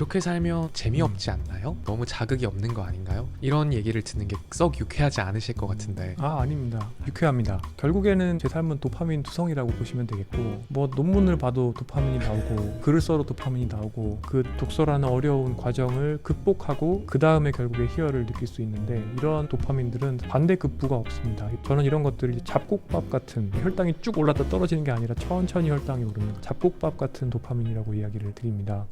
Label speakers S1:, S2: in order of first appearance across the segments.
S1: 이렇게 살면 재미없지 않나요? 너무 자극이 없는 거 아닌가요? 이런 얘기를 듣는 게 썩 유쾌하지 않으실 것 같은데.
S2: 아닙니다. 유쾌합니다. 결국에는 제 삶은 도파민 투성이라고 보시면 되겠고, 뭐 논문을 봐도 도파민이 나오고 글을 써도 도파민이 나오고, 그 독서라는 어려운 과정을 극복하고 그 다음에 결국에 희열을 느낄 수 있는데, 이런 도파민들은 반대급부가 없습니다. 저는 이런 것들을 잡곡밥 같은, 혈당이 쭉 올랐다 떨어지는 게 아니라 천천히 혈당이 오르는 잡곡밥 같은 도파민이라고 이야기를 드립니다.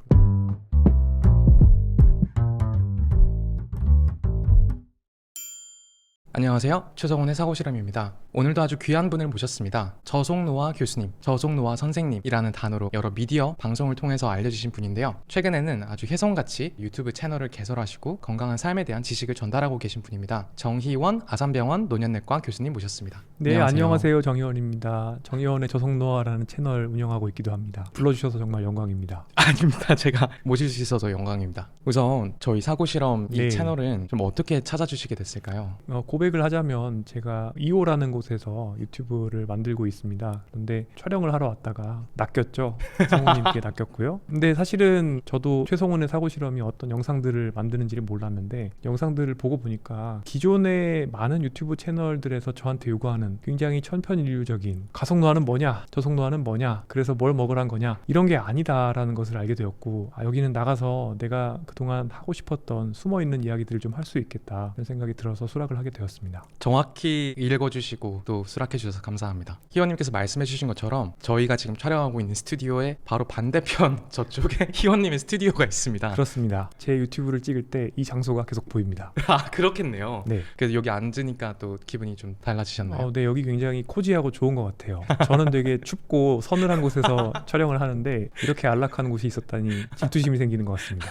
S1: 안녕하세요. 최성훈의 사고실험입니다. 오늘도 아주 귀한 분을 모셨습니다. 저속노화 교수님, 저속노화 선생님이라는 단어로 여러 미디어, 방송을 통해서 알려주신 분인데요. 최근에는 아주 혜성같이 유튜브 채널을 개설하시고 건강한 삶에 대한 지식을 전달하고 계신 분입니다. 정희원 아산병원 노년내과 교수님 모셨습니다.
S2: 네, 안녕하세요. 정희원입니다. 정희원의 저속노화라는 채널 운영하고 있기도 합니다. 불러주셔서 정말 영광입니다.
S1: 아닙니다. 제가 모실 수 있어서 영광입니다. 우선 저희 사고실험 이
S2: 네.
S1: 채널은 좀 어떻게 찾아주시게 됐을까요?
S2: 고백을 하자면 제가 2호라는 곳에서 유튜브를 만들고 있습니다. 그런데 촬영을 하러 왔다가 낚였죠. 성우님께 낚였고요. 근데 사실은 저도 최성훈의 사고실험이 어떤 영상들을 만드는지를 몰랐는데, 영상들을 보고 보니까 기존의 많은 유튜브 채널들에서 저한테 요구하는 굉장히 천편일률적인 가속노화는 뭐냐, 저속노화는 뭐냐, 그래서 뭘 먹으란 거냐, 이런 게 아니다라는 것을 알게 되었고, 여기는 나가서 내가 그동안 하고 싶었던 숨어있는 이야기들을 좀 할 수 있겠다, 이런 생각이 들어서 수락을 하게 되었습니다.
S1: 정확히 읽어주시고 또 수락해주셔서 감사합니다. 희원님께서 말씀해주신 것처럼 저희가 지금 촬영하고 있는 스튜디오의 바로 반대편 저쪽에 희원님의 스튜디오가 있습니다.
S2: 그렇습니다. 제 유튜브를 찍을 때 이 장소가 계속 보입니다.
S1: 그렇겠네요.
S2: 네.
S1: 그래서 여기 앉으니까 또 기분이 좀 달라지셨나요?
S2: 네, 여기 굉장히 코지하고 좋은 것 같아요. 저는 되게 춥고 서늘한 곳에서 촬영을 하는데 이렇게 안락한 곳이 있었다니 질투심이 생기는 것 같습니다.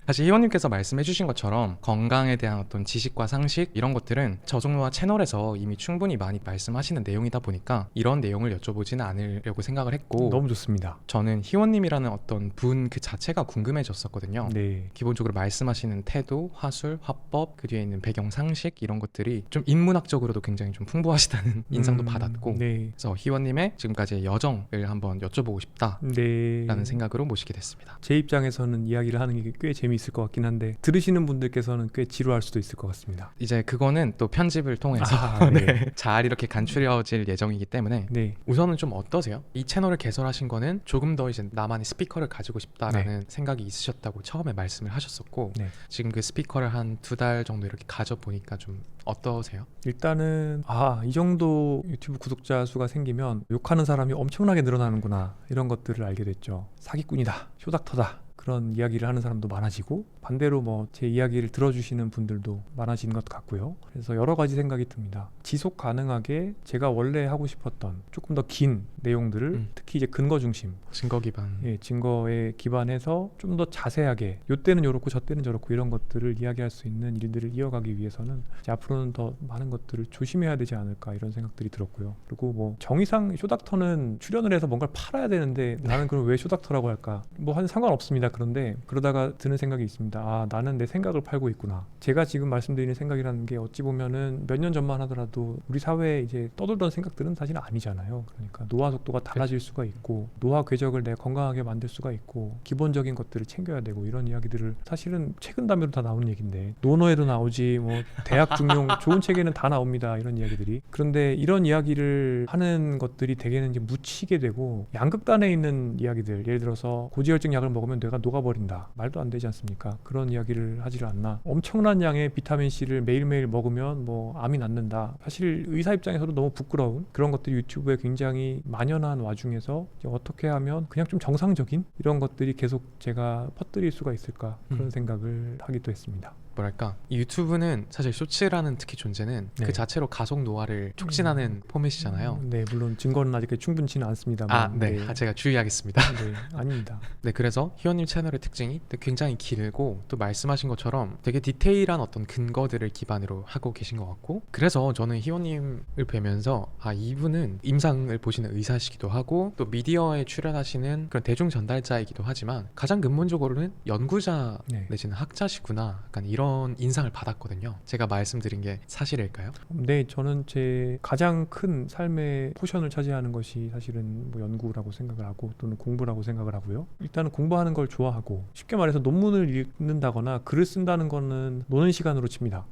S1: 사실 희원님께서 말씀해주신 것처럼 건강에 대한 어떤 지식과 상식 이런 것들은 저속노화 채널에서 이미 충분히 많이 말씀하시는 내용이다 보니까 이런 내용을 여쭤보지는 않으려고 생각을 했고,
S2: 너무 좋습니다.
S1: 저는 희원님이라는 어떤 분 그 자체가 궁금해졌었거든요.
S2: 네.
S1: 기본적으로 말씀하시는 태도, 화술, 화법, 그 뒤에 있는 배경 상식 이런 것들이 좀 인문학적으로도 굉장히 좀 풍부하시다는 인상도 받았고,
S2: 네.
S1: 그래서 희원님의 지금까지의 여정을 한번 여쭤보고 싶다라는
S2: 네.
S1: 생각으로 모시게 됐습니다.
S2: 제 입장에서는 이야기를 하는 게 꽤 재미있을 것 같긴 한데, 들으시는 분들께서는 꽤 지루할 수도 있을 것 같습니다.
S1: 이제 그거는 또 편집을 통해서
S2: 네.
S1: 잘 이렇게 간추려질 예정이기 때문에
S2: 네.
S1: 우선은 좀 어떠세요? 이 채널을 개설하신 거는 조금 더 이제 나만의 스피커를 가지고 싶다라는 생각이 있으셨다고 처음에 말씀을 하셨었고,
S2: 네.
S1: 지금 그 스피커를 한 2달 정도 이렇게 가져보니까 좀 어떠세요?
S2: 일단은 이 정도 유튜브 구독자 수가 생기면 욕하는 사람이 엄청나게 늘어나는구나, 이런 것들을 알게 됐죠. 사기꾼이다, 쇼닥터다, 그런 이야기를 하는 사람도 많아지고, 반대로 뭐 제 이야기를 들어주시는 분들도 많아지는 것 같고요. 그래서 여러 가지 생각이 듭니다. 지속 가능하게 제가 원래 하고 싶었던 조금 더 긴 내용들을 특히 이제 근거 중심,
S1: 증거 기반.
S2: 증거에 기반해서 좀 더 자세하게 요때는 요렇고 저때는 저렇고 이런 것들을 이야기할 수 있는 일들을 이어가기 위해서는 이제 앞으로는 더 많은 것들을 조심해야 되지 않을까, 이런 생각들이 들었고요. 그리고 뭐 정의상 쇼닥터는 출연을 해서 뭔가를 팔아야 되는데 나는 그럼 왜 쇼닥터라고 할까? 뭐 상관없습니다. 그런데 그러다가 드는 생각이 있습니다. 나는 내 생각을 팔고 있구나. 제가 지금 말씀드리는 생각이라는 게 어찌 보면은 몇 년 전만 하더라도 우리 사회에 이제 떠돌던 생각들은 사실 아니잖아요. 그러니까 노화 속도가 달라질 수가 있고, 노화 궤적을 내가 건강하게 만들 수가 있고, 기본적인 것들을 챙겨야 되고, 이런 이야기들을 사실은 최근 단계로 다 나오는 얘기인데, 논어에도 나오지, 뭐 대학 중용 좋은 책에는 다 나옵니다, 이런 이야기들이. 그런데 이런 이야기를 하는 것들이 대개는 이제 묻히게 되고, 양극단에 있는 이야기들, 예를 들어서 고지혈증 약을 먹으면 뇌가 녹아버린다, 말도 안 되지 않습니까? 그런 이야기를 하지를 않나. 엄청난 양의 비타민C를 매일매일 먹으면 뭐 암이 낫는다. 사실 의사 입장에서도 너무 부끄러운 그런 것들이 유튜브에 굉장히 만연한 와중에서 이제 어떻게 하면 그냥 좀 정상적인 이런 것들이 계속 제가 퍼뜨릴 수가 있을까, 그런 생각을 하기도 했습니다.
S1: 뭐랄까, 이 유튜브는 사실 쇼츠라는 특히 존재는
S2: 네.
S1: 그 자체로 가속 노화를 촉진하는 포맷이잖아요.
S2: 네, 물론 증거는 아직까지 충분치는 않습니다만.
S1: 네. 제가 주의하겠습니다.
S2: 네, 아닙니다.
S1: 네, 그래서 희원님 채널의 특징이 굉장히 길고, 또 말씀하신 것처럼 되게 디테일한 어떤 근거들을 기반으로 하고 계신 것 같고, 그래서 저는 희원님을 뵈면서 이분은 임상을 보시는 의사시기도 하고, 또 미디어에 출연하시는 그런 대중 전달자이기도 하지만 가장 근본적으로는 연구자
S2: 네.
S1: 내지는 학자시구나, 약간 이런 이런 인상을 받았거든요. 제가 말씀드린 게 사실일까요?
S2: 네, 저는 제 가장 큰 삶의 포션을 차지하는 것이 사실은 뭐 연구라고 생각을 하고 또는 공부라고 생각을 하고요. 일단은 공부하는 걸 좋아하고 쉽게 말해서 논문을 읽는다거나 글을 쓴다는 거는 노는 시간으로 칩니다.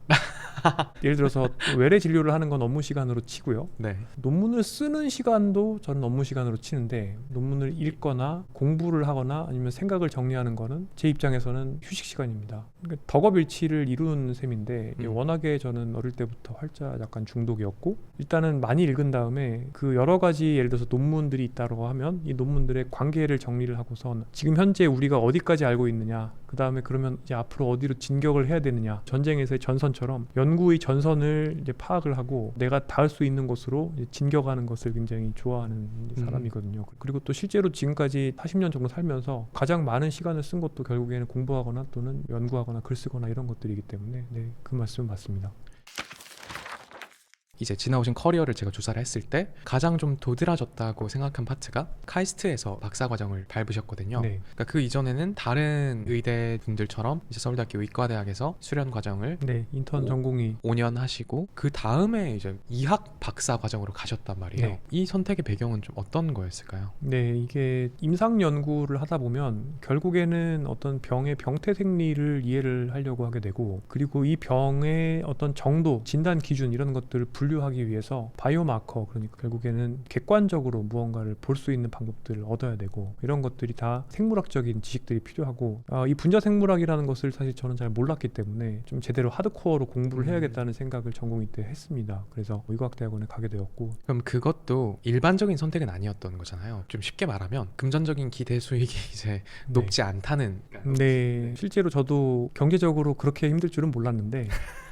S2: 예를 들어서 외래 진료를 하는 건 업무 시간으로 치고요.
S1: 네.
S2: 논문을 쓰는 시간도 저는 업무 시간으로 치는데 논문을 읽거나 공부를 하거나 아니면 생각을 정리하는 거는 제 입장에서는 휴식 시간입니다. 그러니까 덕업일치를 이루는 셈인데 워낙에 저는 어릴 때부터 활자 약간 중독이었고 일단은 많이 읽은 다음에 그 여러 가지 예를 들어서 논문들이 있다고 하면 이 논문들의 관계를 정리를 하고선 지금 현재 우리가 어디까지 알고 있느냐 그 다음에 그러면 이제 앞으로 어디로 진격을 해야 되느냐 전쟁에서의 전선처럼 연구의 전선을 이제 파악을 하고 내가 닿을 수 있는 곳으로 이제 진격하는 것을 굉장히 좋아하는 사람이거든요. 그리고 또 실제로 지금까지 40년 정도 살면서 가장 많은 시간을 쓴 것도 결국에는 공부하거나 또는 연구하거나 글 쓰거나 이런 것들이기 때문에 네, 그 말씀은 맞습니다.
S1: 이제 지나오신 커리어를 제가 조사를 했을 때 가장 좀 도드라졌다고 생각한 파트가 카이스트에서 박사과정을 밟으셨거든요.
S2: 네.
S1: 그러니까 그 이전에는 다른 의대 분들처럼 이제 서울대학교 의과대학에서 수련 과정을
S2: 네, 인턴 전공이
S1: 5년 하시고 그 다음에 이제 이학 박사 과정으로 가셨단 말이에요.
S2: 네.
S1: 이 선택의 배경은 좀 어떤 거였을까요?
S2: 네, 이게 임상 연구를 하다 보면 결국에는 어떤 병의 병태 생리를 이해를 하려고 하게 되고 그리고 이 병의 어떤 정도, 진단 기준 이런 것들을 분류하기 위해서 바이오마커 그러니까 결국에는 객관적으로 무언가를 볼 수 있는 방법들을 얻어야 되고 이런 것들이 다 생물학적인 지식들이 필요하고 이 분자 생물학이라는 것을 사실 저는 잘 몰랐기 때문에 좀 제대로 하드코어로 공부를 해야겠다는 생각을 전공의 때 했습니다. 그래서 의과학대학원에 가게 되었고
S1: 그럼 그것도 일반적인 선택은 아니었던 거잖아요. 좀 쉽게 말하면 금전적인 기대 수익이 이제 높지 않다는.
S2: 네, 실제로 저도 경제적으로 그렇게 힘들 줄은 몰랐는데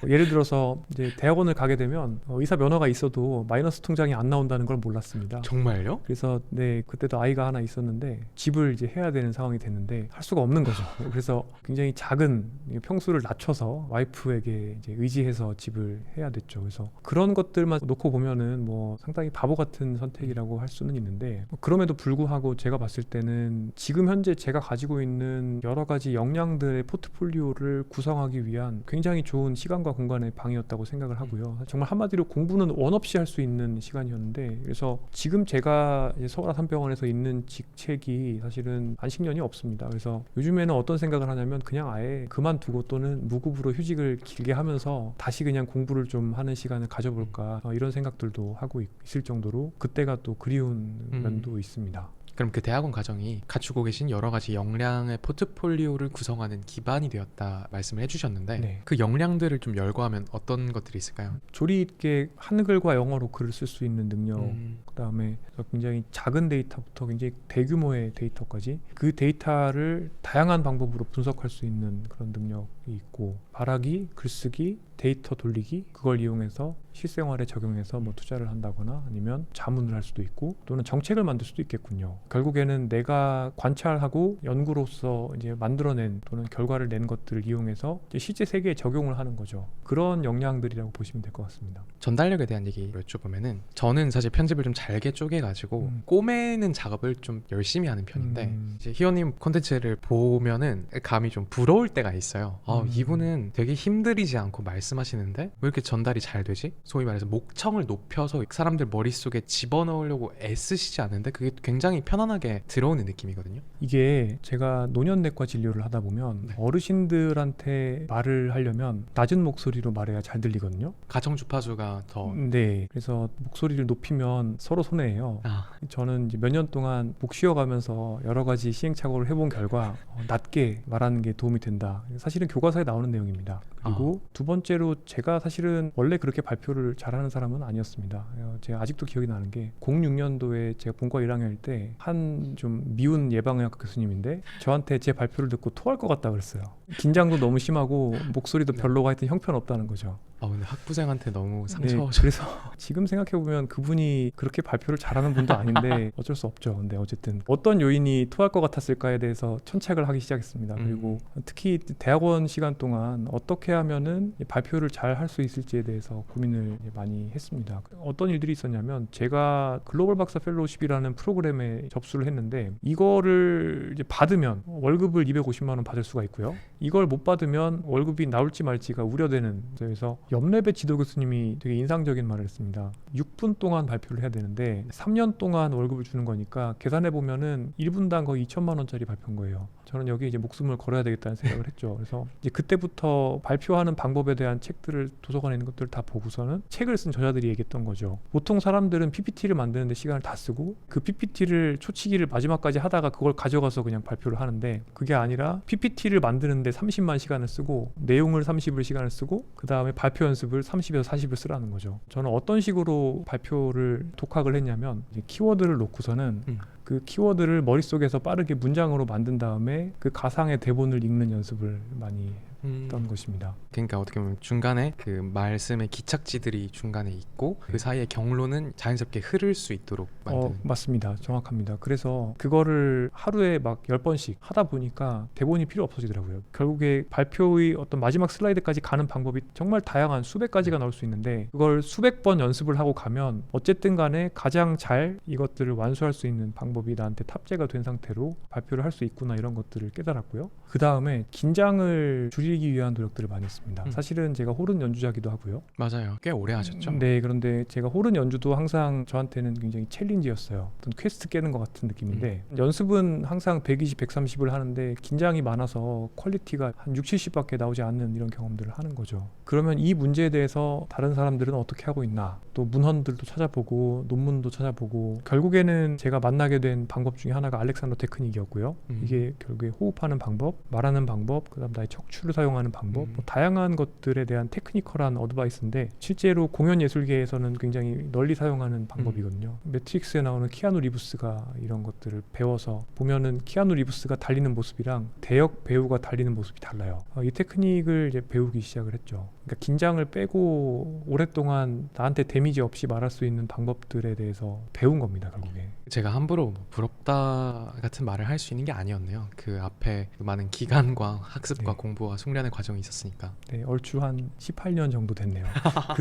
S2: 예를 들어서 이제 대학원을 가게 되면 의사 면허가 있어도 마이너스 통장이 안 나온다는 걸 몰랐습니다.
S1: 정말요?
S2: 그래서 네, 그때도 아이가 하나 있었는데 집을 이제 해야 되는 상황이 됐는데 할 수가 없는 거죠. 그래서 굉장히 작은 평수를 낮춰서 와이프에게 이제 의지해서 집을 해야 됐죠. 그래서 그런 것들만 놓고 보면은 뭐 상당히 바보 같은 선택이라고 할 수는 있는데 그럼에도 불구하고 제가 봤을 때는 지금 현재 제가 가지고 있는 여러 가지 역량들의 포트폴리오를 구성하기 위한 굉장히 좋은 시간과 공간의 방이었다고 생각을 하고요. 정말 한마디로 공부는 원 없이 할 수 있는 시간이었는데 그래서 지금 제가 이제 서울아산병원에서 있는 직책이 사실은 안식년이 없습니다. 그래서 요즘에는 어떤 생각을 하냐면 그냥 아예 그만두고 또는 무급으로 휴직을 길게 하면서 다시 그냥 공부를 좀 하는 시간을 가져볼까 이런 생각들도 하고 있을 정도로 그때가 또 그리운 면도 있습니다.
S1: 그럼 그 대학원 과정이 갖추고 계신 여러 가지 역량의 포트폴리오를 구성하는 기반이 되었다 말씀을 해주셨는데
S2: 네.
S1: 그 역량들을 좀 열거하면 어떤 것들이 있을까요?
S2: 조리 있게 한글과 영어로 글을 쓸 수 있는 능력 그다음에 굉장히 작은 데이터부터 굉장히 대규모의 데이터까지 그 데이터를 다양한 방법으로 분석할 수 있는 그런 능력이 있고 말하기, 글쓰기, 데이터 돌리기 그걸 이용해서 실생활에 적용해서 뭐 투자를 한다거나 아니면 자문을 할 수도 있고 또는 정책을 만들 수도 있겠군요. 결국에는 내가 관찰하고 연구로서 이제 만들어낸 또는 결과를 낸 것들을 이용해서 이제 실제 세계에 적용을 하는 거죠. 그런 역량들이라고 보시면 될 것 같습니다.
S1: 전달력에 대한 얘기 여쭤보면은 저는 사실 편집을 좀 잘게 쪼개가지고 꼬매는 작업을 좀 열심히 하는 편인데 이제 희원님 콘텐츠를 보면은 감이 좀 부러울 때가 있어요. 이분은 되게 힘들이지 않고 말씀하시는데 왜 이렇게 전달이 잘 되지? 소위 말해서 목청을 높여서 사람들 머릿속에 집어넣으려고 애쓰시지 않는데 그게 굉장히 편안하게 들어오는 느낌이거든요.
S2: 이게 제가 노년내과 진료를 하다 보면
S1: 네.
S2: 어르신들한테 말을 하려면 낮은 목소리로 말해야 잘 들리거든요.
S1: 가청 주파수가 더
S2: 네, 그래서 목소리를 높이면 서로 손해예요. 저는 이제 몇 년 동안 목 쉬어가면서 여러 가지 시행착오를 해본 결과 낮게 말하는 게 도움이 된다. 사실은 교과서에 나오는 내용입니다. 그리고 두 번째로 제가 사실은 원래 그렇게 발표를 잘하는 사람은 아니었습니다. 제가 아직도 기억이 나는 게 06년도에 제가 본과 1학년일 때 한 좀 미운 예방의학 교수님인데 저한테 제 발표를 듣고 토할 것 같다 그랬어요. 긴장도 너무 심하고 목소리도 별로가 하여튼 형편없다는 거죠.
S1: 근데 학부생한테 너무
S2: 네,
S1: 상처.
S2: 그래서 지금 생각해보면 그분이 그렇게 발표를 잘하는 분도 아닌데 어쩔 수 없죠. 근데 어쨌든 어떤 요인이 토할 것 같았을까에 대해서 천착을 하기 시작했습니다. 그리고 특히 대학원 시간 동안 어떻게 하면은 발표를 잘 할 수 있을지에 대해서 고민을 많이 했습니다. 어떤 일들이 있었냐면 제가 글로벌 박사 펠로우십이라는 프로그램에 접수를 했는데 이거를 이제 받으면 월급을 250만 원 받을 수가 있고요. 이걸 못 받으면 월급이 나올지 말지가 우려되는, 그래서 옆랩의 지도 교수님이 되게 인상적인 말을 했습니다. 6분 동안 발표를 해야 되는데 3년 동안 월급을 주는 거니까 계산해 보면은 1분당 거의 2천만 원짜리 발표인 거예요. 저는 여기 이제 목숨을 걸어야 되겠다는 생각을 했죠. 그래서 이제 그때부터 발표하는 방법에 대한 책들을 도서관에 있는 것들을 다 보고서는 책을 쓴 저자들이 얘기했던 거죠. 보통 사람들은 PPT를 만드는데 시간을 다 쓰고 그 PPT를 초치기를 마지막까지 하다가 그걸 가져가서 그냥 발표를 하는데, 그게 아니라 PPT를 만드는데 30만 시간을 쓰고 내용을 30을 시간을 쓰고 그 다음에 발표 연습을 30에서 40을 쓰라는 거죠. 저는 어떤 식으로 발표를 독학을 했냐면 이제 키워드를 놓고서는 그 키워드를 머릿속에서 빠르게 문장으로 만든 다음에 그 가상의 대본을 읽는 연습을 많이 했던 것입니다.
S1: 그러니까 어떻게 보면 중간에 그 말씀의 기착지들이 중간에 있고 그 사이에 경로는 자연스럽게 흐를 수 있도록 만드는.
S2: 맞습니다. 정확합니다. 그래서 그거를 하루에 막 10번씩 하다 보니까 대본이 필요 없어지더라고요. 결국에 발표의 어떤 마지막 슬라이드까지 가는 방법이 정말 다양한 수백 가지가 나올 수 있는데 그걸 수백 번 연습을 하고 가면 어쨌든 간에 가장 잘 이것들을 완수할 수 있는 방법이 나한테 탑재가 된 상태로 발표를 할 수 있구나, 이런 것들을 깨달았고요. 그 다음에 긴장을 줄이기 위한 노력들을 많이 했습니다. 사실은 제가 호른 연주자기도 하고요.
S1: 맞아요. 꽤 오래 하셨죠?
S2: 네, 그런데 제가 호른 연주도 항상 저한테는 굉장히 챌린지였어요. 어떤 퀘스트 깨는 것 같은 느낌인데 연습은 항상 120, 130을 하는데 긴장이 많아서 퀄리티가 한 6, 70밖에 나오지 않는 이런 경험들을 하는 거죠. 그러면 이 문제에 대해서 다른 사람들은 어떻게 하고 있나, 또 문헌들도 찾아보고 논문도 찾아보고, 결국에는 제가 만나게 된 방법 중에 하나가 알렉산더 테크닉이었고요. 이게 결국에 호흡하는 방법, 말하는 방법, 그다음 나의 척추를 사용하는 방법, 뭐 다양한 것들에 대한 테크니컬한 어드바이스인데 실제로 공연 예술계에서는 굉장히 널리 사용하는 방법이거든요. 매트릭스에 나오는 키아누 리브스가 이런 것들을 배워서 보면은 키아누 리브스가 달리는 모습이랑 대역 배우가 달리는 모습이 달라요. 이 테크닉을 이제 배우기 시작을 했죠. 그러니까 긴장을 빼고 오랫동안 나한테 데미지 없이 말할 수 있는 방법들에 대해서 배운 겁니다, 결국에.
S1: 제가 함부로 뭐 부럽다 같은 말을 할 수 있는 게 아니었네요. 그 앞에 많은 기간과 학습과 공부와 숙련의 과정이 있었으니까.
S2: 네, 얼추 한 18년 정도 됐네요.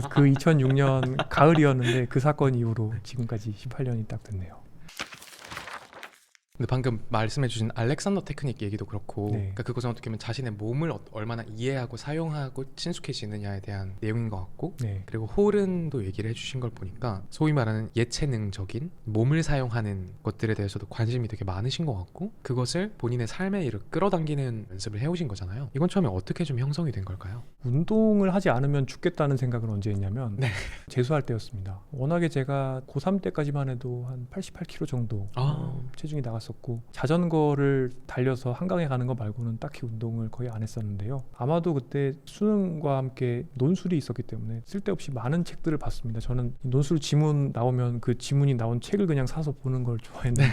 S2: 그 2006년 가을이었는데 그 사건 이후로 지금까지 18년이 딱 됐네요.
S1: 근데 방금 말씀해주신 알렉산더 테크닉 얘기도 그렇고,
S2: 네.
S1: 그러니까 그것은 어떻게 보면 자신의 몸을 얼마나 이해하고 사용하고 친숙해지느냐에 대한 내용인 것 같고,
S2: 네.
S1: 그리고 홀은도 얘기를 해주신 걸 보니까 소위 말하는 예체능적인 몸을 사용하는 것들에 대해서도 관심이 되게 많으신 것 같고, 그것을 본인의 삶에 끌어당기는 연습을 해오신 거잖아요. 이건 처음에 어떻게 좀 형성이 된 걸까요?
S2: 운동을 하지 않으면 죽겠다는 생각을 언제 했냐면
S1: 네.
S2: 재수할 때였습니다. 워낙에 제가 고3 때까지만 해도 한 88kg 정도 체중이 나갔었고, 자전거를 달려서 한강에 가는 거 말고는 딱히 운동을 거의 안 했었는데요. 아마도 그때 수능과 함께 논술이 있었기 때문에 쓸데없이 많은 책들을 봤습니다. 저는 논술 지문 나오면 그 지문이 나온 책을 그냥 사서 보는 걸 좋아했는데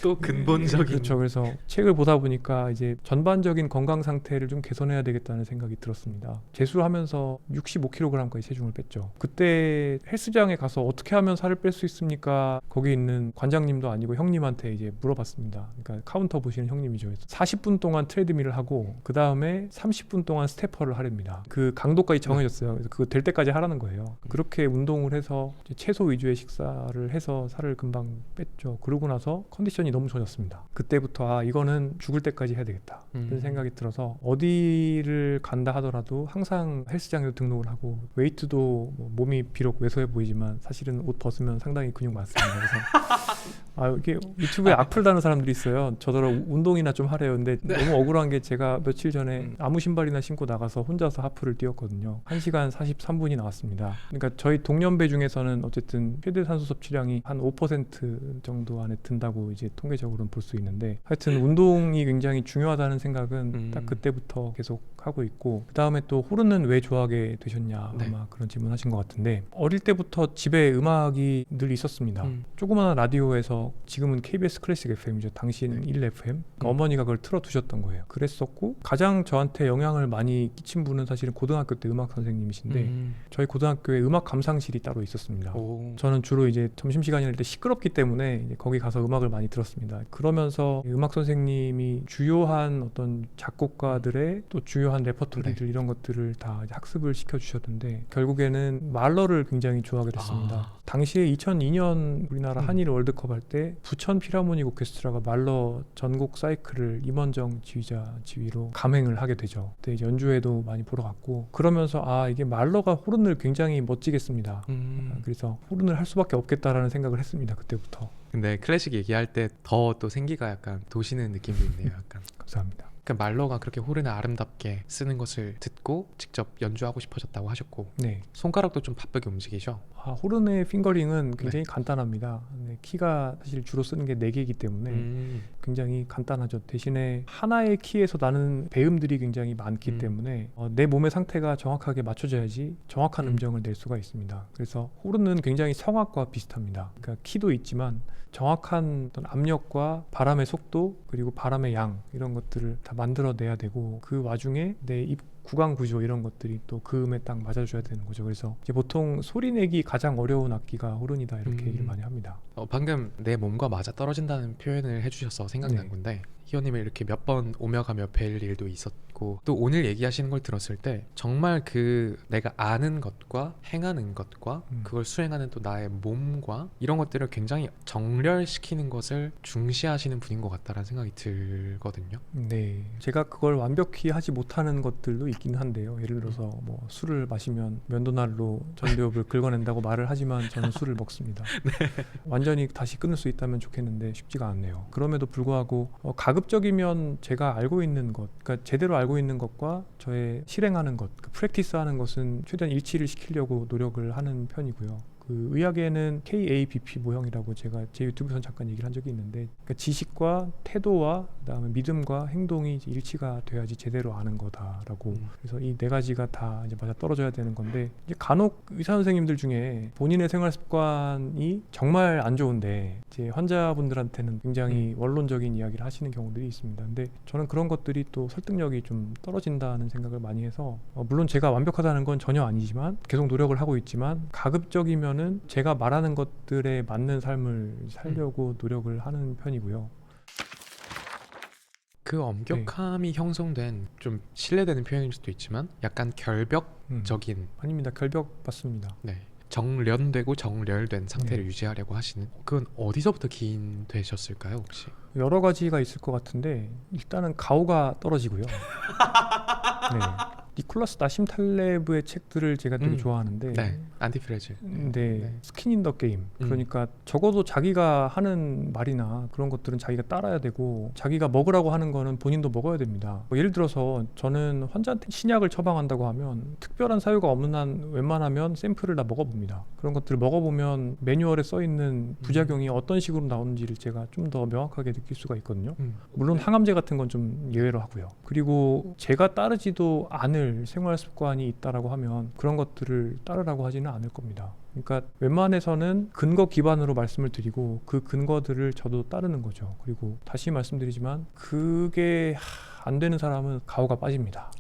S1: 또 근본적인.
S2: 그렇죠. 그래서 책을 보다 보니까 이제 전반적인 건강 상태를 좀 개선해야 되겠다는 생각이 들었습니다. 재수를 하면서 65kg까지 체중을 뺐죠. 그때 헬스장에 가서 어떻게 하면 살을 뺄 수 있습니까? 거기 있는 관장님도 아니고 형님한테 이제 물어봤습니다. 그러니까 카운터 보시는 형님이죠. 40분 동안 트레드밀을 하고 그 다음에 30분 동안 스태퍼를 하랍니다. 그 강도까지 정해졌어요. 그래서 그거 될 때까지 하라는 거예요. 그렇게 운동을 해서 이제 채소 위주의 식사를 해서 살을 금방 뺐죠. 그러고 나서 컨디션이 너무 좋아졌습니다. 그때부터 이거는 죽을 때까지 해야 되겠다, 그런 생각이 들어서 어디를 간다 하더라도 항상 헬스장에도 등록을 하고, 웨이트도 뭐 몸이 비록 왜소해 보이지만 사실은 옷 벗으면 상당히 근육 많습니다. 그래서 이게 유튜브에 악플다는 사람들이 있어요. 저더러 운동이나 좀 하래요. 근데 너무 억울한 게 제가 며칠 전에 아무 신발이나 신고 나가서 혼자서 하프를 뛰었거든요. 1시간 43분이 나왔습니다. 그러니까 저희 동년배 중에서는 어쨌든 최대 산소 섭취량이 한 5% 정도 안에 든다고 이제 통계적으로는 볼 수 있는데, 하여튼 운동이 굉장히 중요하다는 생각은 딱 그때부터 계속 하고 있고, 그 다음에 또 호르는 왜 좋아하게 되셨냐, 아마 그런 질문하신 것 같은데, 어릴 때부터 집에 음악이 늘 있었습니다. 조그마한 라디오에서, 지금은 KBS 클래식 FM FM이죠. 당신
S1: 네.
S2: 1FM. 그러니까 어머니가 그걸 틀어두셨던 거예요. 그랬었고 가장 저한테 영향을 많이 끼친 분은 사실은 고등학교 때 음악 선생님이신데 저희 고등학교에 음악 감상실이 따로 있었습니다.
S1: 오.
S2: 저는 주로 이제 점심시간일 때 시끄럽기 때문에 이제 거기 가서 음악을 많이 들었습니다. 그러면서 음악 선생님이 주요한 어떤 작곡가들의 또 주요한 레퍼토리들 이런 것들을 다 이제 학습을 시켜주셨는데 결국에는 말러를 굉장히 좋아하게 됐습니다. 당시에 2002년 우리나라 한일 월드컵 할 때 부천 필하모닉 오케스트라가 말러 전곡 사이클을 임원정 지휘자 지휘로 감행을 하게 되죠. 그때 이제 연주회도 많이 보러 갔고 그러면서 아 이게 말러가 호른을 굉장히 멋지게 씁니다. 그래서 호른을 할 수밖에 없겠다라는 생각을 했습니다. 그때부터.
S1: 근데 클래식 얘기할 때 더 또 생기가 약간 도시는 느낌도 있네요. 약간.
S2: 감사합니다.
S1: 그러니까 말러가 그렇게 호른을 아름답게 쓰는 것을 듣고 직접 연주하고 싶어졌다고 하셨고
S2: 네.
S1: 손가락도 좀 바쁘게 움직이죠.
S2: 호른의 핑거링은 굉장히 간단합니다. 네, 키가 사실 주로 쓰는 게 4개이기 때문에 굉장히 간단하죠. 대신에 하나의 키에서 나는 배음들이 굉장히 많기 때문에 내 몸의 상태가 정확하게 맞춰져야지 정확한 음정을 낼 수가 있습니다. 그래서 호른은 굉장히 성악과 비슷합니다. 그러니까 키도 있지만 정확한 어떤 압력과 바람의 속도 그리고 바람의 양 이런 것들을 다 만들어내야 되고 그 와중에 내 입 구강 구조 이런 것들이 또 그 음에 딱 맞아줘야 되는 거죠. 그래서 이제 보통 소리 내기 가장 어려운 악기가 호른이다 이렇게 얘기를 많이 합니다.
S1: 방금 내 몸과 맞아 떨어진다는 표현을 해주셔서 생각난
S2: 네.
S1: 건데 희원님이 이렇게 몇 번 오며 가며 뵐 일도 있었고 또 오늘 얘기하시는 걸 들었을 때 정말 그 내가 아는 것과 행하는 것과 그걸 수행하는 또 나의 몸과 이런 것들을 굉장히 정렬시키는 것을 중시하시는 분인 것 같다라는 생각이 들거든요.
S2: 네, 제가 그걸 완벽히 하지 못하는 것들도 있긴 한데요. 예를 들어서 뭐 술을 마시면 면도날로 전두엽을 긁어낸다고 말을 하지만 저는 술을 먹습니다. 완전히 다시 끊을 수 있다면 좋겠는데 쉽지가 않네요. 그럼에도 불구하고 가급적이면 제가 알고 있는 것, 그러니까 제대로 알고 있는 것과 저의 실행하는 것, 그 프랙티스하는 것은 최대한 일치를 시키려고 노력을 하는 편이고요. 그 의학에는 KABP 모형이라고 제가 제 유튜브에서 잠깐 얘기를 한 적이 있는데 그러니까 지식과 태도와 그다음에 믿음과 행동이 이제 일치가 돼야지 제대로 아는 거다라고 그래서 이 4가지가 다 이제 맞아 떨어져야 되는 건데 이제 간혹 의사 선생님들 중에 본인의 생활 습관이 정말 안 좋은데 이제 환자분들한테는 굉장히 원론적인 이야기를 하시는 경우들이 있습니다. 근데 저는 그런 것들이 또 설득력이 좀 떨어진다는 생각을 많이 해서 물론 제가 완벽하다는 건 전혀 아니지만 계속 노력을 하고 있지만 가급적이면 제가 말하는 것들에 맞는 삶을 살려고 노력을 하는 편이고요.
S1: 그 엄격함이 형성된 좀 신뢰되는 표현일 수도 있지만 약간 결벽적인
S2: 아닙니다. 결벽 맞습니다.
S1: 네. 정련되고 정렬된 상태를 유지하려고 하시는 그건 어디서부터 기인되셨을까요 혹시?
S2: 여러 가지가 있을 것 같은데 일단은 가오가 떨어지고요. 네. 니콜라스 나심 탈레브의 책들을 제가 되게 좋아하는데
S1: 네, 안티프레즈.
S2: 네, 스킨 인 더 게임. 그러니까 적어도 자기가 하는 말이나 그런 것들은 자기가 따라야 되고 자기가 먹으라고 하는 거는 본인도 먹어야 됩니다. 예를 들어서 저는 환자한테 신약을 처방한다고 하면 특별한 사유가 없는 한 웬만하면 샘플을 다 먹어봅니다. 그런 것들을 먹어보면 매뉴얼에 써있는 부작용이 어떤 식으로 나오는지를 제가 좀 더 명확하게 느낄 수가 있거든요. 물론 항암제 같은 건 좀 예외로 하고요. 그리고 제가 따르지도 않을 생활 습관이 있다라고 하면 그런 것들을 따르라고 하지는 않을 겁니다. 그러니까 웬만해서는 근거 기반으로 말씀을 드리고 그 근거들을 저도 따르는 거죠. 그리고 다시 말씀드리지만 그게 안 되는 사람은 가오가 빠집니다.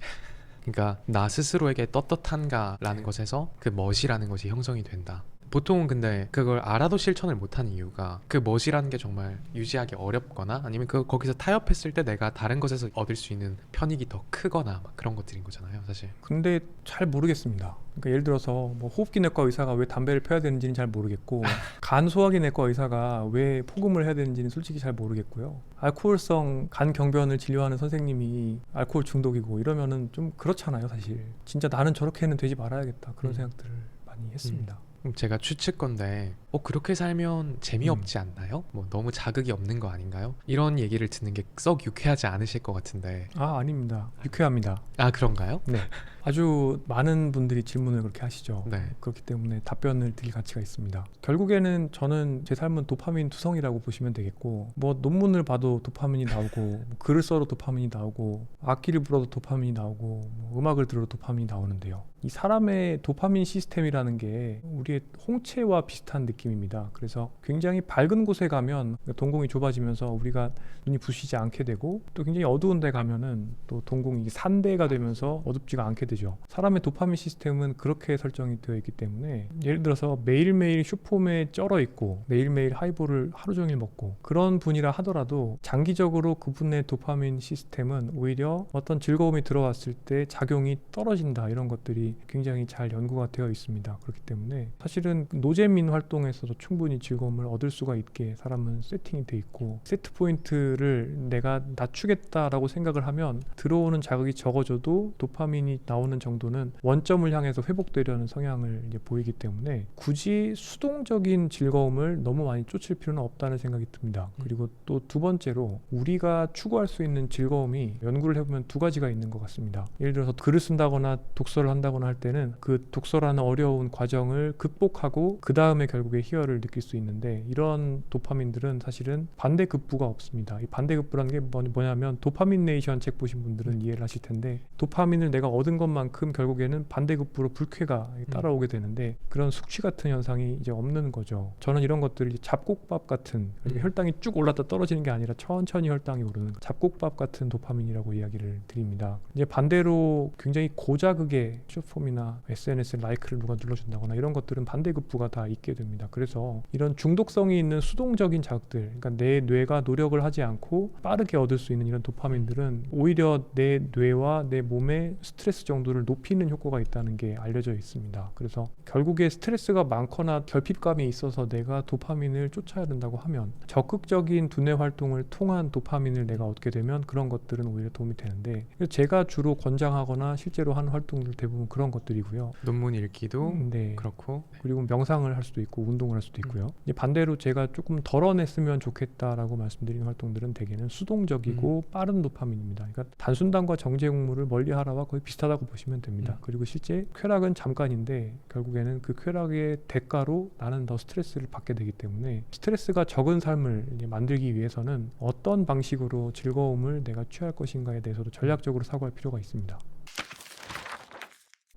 S1: 그러니까 나 스스로에게 떳떳한가라는 것에서 그 멋이라는 것이 형성이 된다. 보통은 근데 그걸 알아도 실천을 못하는 이유가 그 멋이라는 게 정말 유지하기 어렵거나 아니면 거기서 타협했을 때 내가 다른 것에서 얻을 수 있는 편익이 더 크거나 막 그런 것들인 거잖아요 사실.
S2: 근데 잘 모르겠습니다. 그러니까 예를 들어서 뭐 호흡기내과 의사가 왜 담배를 펴야 되는지는 잘 모르겠고 간 소화기내과 의사가 왜 폭음을 해야 되는지는 솔직히 잘 모르겠고요. 알코올성 간 경변을 진료하는 선생님이 알코올 중독이고 이러면은 좀 그렇잖아요 사실. 진짜 나는 저렇게는 되지 말아야겠다 그런 생각들을 많이 했습니다.
S1: 제가 추측건데 그렇게 살면 재미없지 않나요? 뭐 너무 자극이 없는 거 아닌가요? 이런 얘기를 듣는 게 썩 유쾌하지 않으실 것 같은데.
S2: 아닙니다. 유쾌합니다.
S1: 아 그런가요?
S2: 네. 아주 많은 분들이 질문을 그렇게 하시죠.
S1: 네.
S2: 그렇기 때문에 답변을 드릴 가치가 있습니다. 결국에는 저는 제 삶은 도파민 투성이라고 보시면 되겠고, 뭐 논문을 봐도 도파민이 나오고, 뭐 글을 써도 도파민이 나오고, 악기를 불어도 도파민이 나오고, 뭐 음악을 들어도 도파민이 나오는데요. 이 사람의 도파민 시스템이라는 게 우리의 홍채와 비슷한 느낌입니다. 그래서 굉장히 밝은 곳에 가면 동공이 좁아지면서 우리가 눈이 부시지 않게 되고, 또 굉장히 어두운 데 가면은 또 동공이 산대가 되면서 어둡지가 않게 되죠. 사람의 도파민 시스템은 그렇게 설정이 되어 있기 때문에, 예를 들어서 매일매일 슈폼에 쩔어 있고 매일매일 하이볼을 하루 종일 먹고 그런 분이라 하더라도 장기적으로 그분의 도파민 시스템은 오히려 어떤 즐거움이 들어왔을 때 작용이 떨어진다, 이런 것들이 굉장히 잘 연구가 되어 있습니다. 그렇기 때문에 사실은 노잼인 활동에서도 충분히 즐거움을 얻을 수가 있게 사람은 세팅이 돼 있고, 세트 포인트를 내가 낮추겠다라고 생각을 하면 들어오는 자극이 적어져도 도파민이 나오는 정도는 원점을 향해서 회복되려는 성향을 이제 보이기 때문에 굳이 수동적인 즐거움을 너무 많이 쫓을 필요는 없다는 생각이 듭니다. 그리고 또 두 번째로 우리가 추구할 수 있는 즐거움이 연구를 해보면 두 가지가 있는 것 같습니다. 예를 들어서 글을 쓴다거나 독서를 한다거나 할 때는 그 독서라는 어려운 과정을 극복하고 그 다음에 결국에 희열을 느낄 수 있는데, 이런 도파민들은 사실은 반대급부가 없습니다. 이 반대급부라는 게 뭐냐면, 도파민 네이션 책 보신 분들은 이해를 하실 텐데, 도파민을 내가 얻은 것만큼 결국에는 반대급부로 불쾌가 따라오게 되는데, 그런 숙취 같은 현상이 이제 없는 거죠. 저는 이런 것들을 잡곡밥 같은, 혈당이 쭉 올랐다 떨어지는 게 아니라 천천히 혈당이 오르는 잡곡밥 같은 도파민이라고 이야기를 드립니다. 이제 반대로 굉장히 고자극의 숏폼이나 SNS에 라이크를 누가 눌러준다거나 이런 것들은 반대급부가 다 있게 됩니다. 그래서 이런 중독성이 있는 수동적인 자극들, 그러니까 내 뇌가 노력을 하지 않고 빠르게 얻을 수 있는 이런 도파민들은 오히려 내 뇌와 내 몸의 스트레스 정도를 높이는 효과가 있다는 게 알려져 있습니다. 그래서 결국에 스트레스가 많거나 결핍감이 있어서 내가 도파민을 쫓아야 된다고 하면, 적극적인 두뇌 활동을 통한 도파민을 내가 얻게 되면 그런 것들은 오히려 도움이 되는데, 제가 주로 권장하거나 실제로 하는 활동들 대부분 그런 것들이고요.
S1: 논문 읽기도
S2: 네.
S1: 그렇고,
S2: 그리고 명상을 할 수도 있고 운동을 할 수도 있고요. 이제 반대로 제가 조금 덜어냈으면 좋겠다라고 말씀드리는 활동들은 대개는 수동적이고 빠른 도파민입니다. 그러니까 단순당과 정제용물을 멀리하라와 거의 비슷하다고 보시면 됩니다. 그리고 실제 쾌락은 잠깐인데 결국에는 그 쾌락의 대가로 나는 더 스트레스를 받게 되기 때문에, 스트레스가 적은 삶을 이제 만들기 위해서는 어떤 방식으로 즐거움을 내가 취할 것인가에 대해서도 전략적으로 사고할 필요가 있습니다.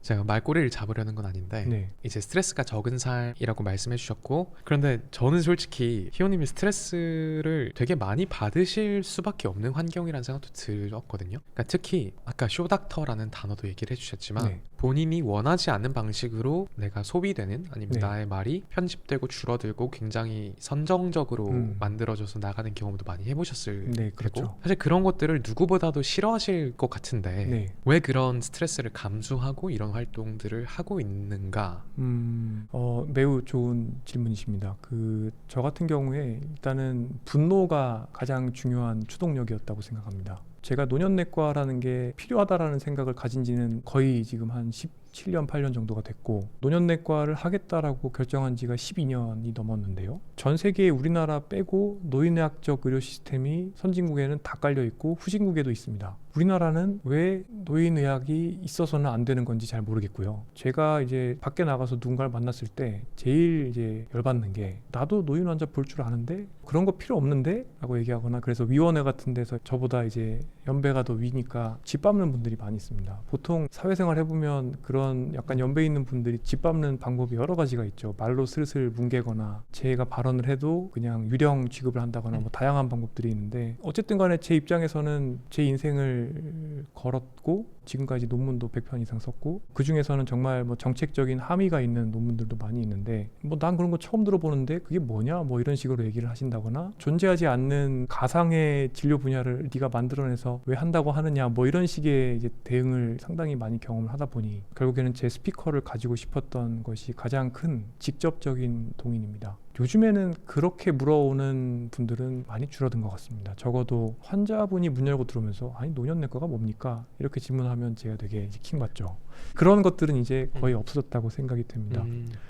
S1: 제가 말꼬리를 잡으려는 건 아닌데,
S2: 네.
S1: 이제 스트레스가 적은 삶이라고 말씀해 주셨고, 그런데 저는 솔직히 희호님이 스트레스를 되게 많이 받으실 수밖에 없는 환경이라는 생각도 들었거든요. 그러니까 특히 아까 쇼닥터라는 단어도 얘기를 해주셨지만,
S2: 네.
S1: 본인이 원하지 않는 방식으로 내가 소비되는, 아니면
S2: 네.
S1: 나의 말이 편집되고 줄어들고 굉장히 선정적으로 만들어져서 나가는 경험도 많이 해보셨을
S2: 네,
S1: 테고,
S2: 그렇죠.
S1: 사실 그런 것들을 누구보다도 싫어하실 것 같은데,
S2: 네.
S1: 왜 그런 스트레스를 감수하고 이런 활동들을 하고 있는가?
S2: 매우 좋은 질문이십니다. 저 같은 경우에 일단은 분노가 가장 중요한 추동력이었다고 생각합니다. 제가 노년내과라는 게 필요하다라는 생각을 가진 지는 거의 지금 한 17년, 8년 정도가 됐고, 노년내과를 하겠다라고 결정한 지가 12년이 넘었는데요. 전 세계 우리나라 빼고 노인의학적 의료 시스템이 선진국에는 다 깔려 있고 후진국에도 있습니다. 우리나라는 왜 노인의학이 있어서는 안 되는 건지 잘 모르겠고요. 제가 이제 밖에 나가서 누군가를 만났을 때 제일 이제 열받는 게, 나도 노인 환자 볼 줄 아는데 그런 거 필요 없는데? 라고 얘기하거나, 그래서 위원회 같은 데서 저보다 이제 연배가 더 위니까 짓밟는 분들이 많이 있습니다. 보통 사회생활 해보면 그런 약간 연배 있는 분들이 짓밟는 방법이 여러 가지가 있죠. 말로 슬슬 뭉개거나, 제가 발언을 해도 그냥 유령 취급을 한다거나, 뭐 다양한 방법들이 있는데, 어쨌든 간에 제 입장에서는 제 인생을 걸었고 지금까지 논문도 100편 이상 썼고, 그 중에서는 정말 뭐 정책적인 함의가 있는 논문들도 많이 있는데, 뭐 난 그런 거 처음 들어보는데 그게 뭐냐, 뭐 이런 식으로 얘기를 하신다거나, 존재하지 않는 가상의 진료 분야를 네가 만들어내서 왜 한다고 하느냐, 뭐 이런 식의 이제 대응을 상당히 많이 경험을 하다 보니, 결국에는 제 스피커를 가지고 싶었던 것이 가장 큰 직접적인 동인입니다. 요즘에는 그렇게 물어오는 분들은 많이 줄어든 것 같습니다. 적어도 환자분이 문 열고 들어오면서 아니 노년내과가 뭡니까? 이렇게 질문하면 제가 되게 이제 킹받죠. 그런 것들은 이제 거의 없어졌다고 생각이 됩니다.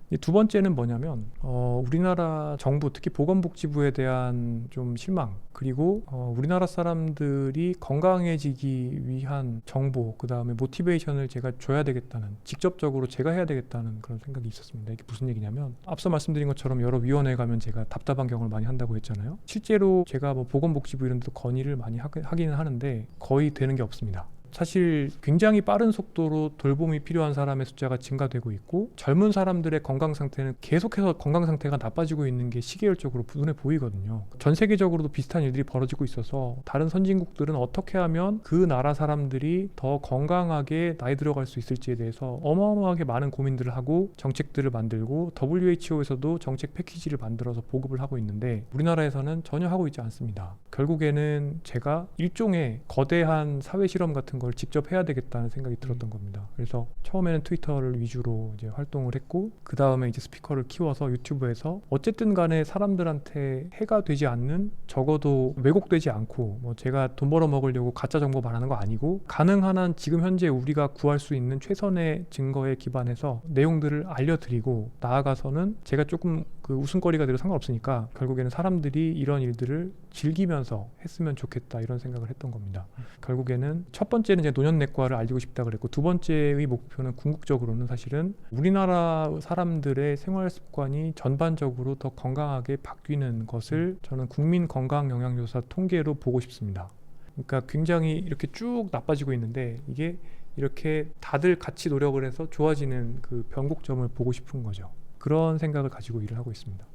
S2: 이두 번째는 뭐냐면 우리나라 정부 특히 보건복지부에 대한 좀 실망, 그리고 우리나라 사람들이 건강해지기 위한 정보, 그 다음에 모티베이션을 제가 줘야 되겠다는, 직접적으로 제가 해야 되겠다는 그런 생각이 있었습니다. 이게 무슨 얘기냐면 앞서 말씀드린 것처럼 여러 위원회에 가면 제가 답답한 경험을 많이 한다고 했잖아요. 실제로 제가 뭐 보건복지부 이런 데도 건의를 많이 하기는 하는데 거의 되는 게 없습니다. 사실 굉장히 빠른 속도로 돌봄이 필요한 사람의 숫자가 증가되고 있고, 젊은 사람들의 건강 상태는 계속해서 건강 상태가 나빠지고 있는 게 시계열적으로 눈에 보이거든요. 전 세계적으로도 비슷한 일들이 벌어지고 있어서 다른 선진국들은 어떻게 하면 그 나라 사람들이 더 건강하게 나이 들어갈 수 있을지에 대해서 어마어마하게 많은 고민들을 하고 정책들을 만들고, WHO에서도 정책 패키지를 만들어서 보급을 하고 있는데 우리나라에서는 전혀 하고 있지 않습니다. 결국에는 제가 일종의 거대한 사회 실험 같은 걸 직접 해야 되겠다는 생각이 들었던 겁니다. 그래서 처음에는 트위터를 위주로 이제 활동을 했고, 그 다음에 이제 스피커를 키워서 유튜브에서 어쨌든 간에 사람들한테 해가 되지 않는, 적어도 왜곡되지 않고, 뭐 제가 돈 벌어 먹으려고 가짜 정보 말하는 거 아니고 가능한 한 지금 현재 우리가 구할 수 있는 최선의 증거에 기반해서 내용들을 알려드리고, 나아가서는 제가 조금 그 웃음거리가 돼도 상관없으니까 결국에는 사람들이 이런 일들을 즐기면서 했으면 좋겠다, 이런 생각을 했던 겁니다. 결국에는 첫 번째는 이제 노년내과를 알리고 싶다 그랬고, 두 번째의 목표는 궁극적으로는 사실은 우리나라 사람들의 생활 습관이 전반적으로 더 건강하게 바뀌는 것을 저는 국민 건강 영양조사 통계로 보고 싶습니다. 그러니까 굉장히 이렇게 쭉 나빠지고 있는데 이게 이렇게 다들 같이 노력을 해서 좋아지는 그 변곡점을 보고 싶은 거죠. 그런 생각을 가지고 일을 하고 있습니다.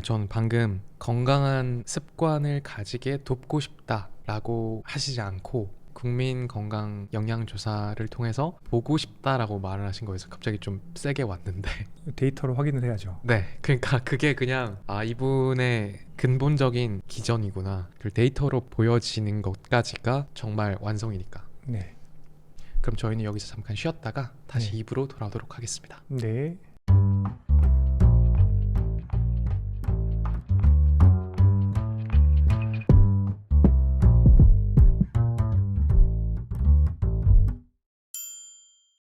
S1: 전 방금 건강한 습관을 가지게 돕고 싶다라고 하시지 않고 국민 건강 영양조사를 통해서 보고 싶다라고 말을 하신 거에서 갑자기 좀 세게 왔는데
S2: 데이터로 확인을 해야죠.
S1: 네, 그러니까 그게 그냥 이분의 근본적인 기전이구나, 그 데이터로 보여지는 것까지가 정말 완성이니까.
S2: 네.
S1: 그럼 저희는 여기서 잠깐 쉬었다가 다시
S2: 네.
S1: 입으로 돌아오도록 하겠습니다.
S2: 네.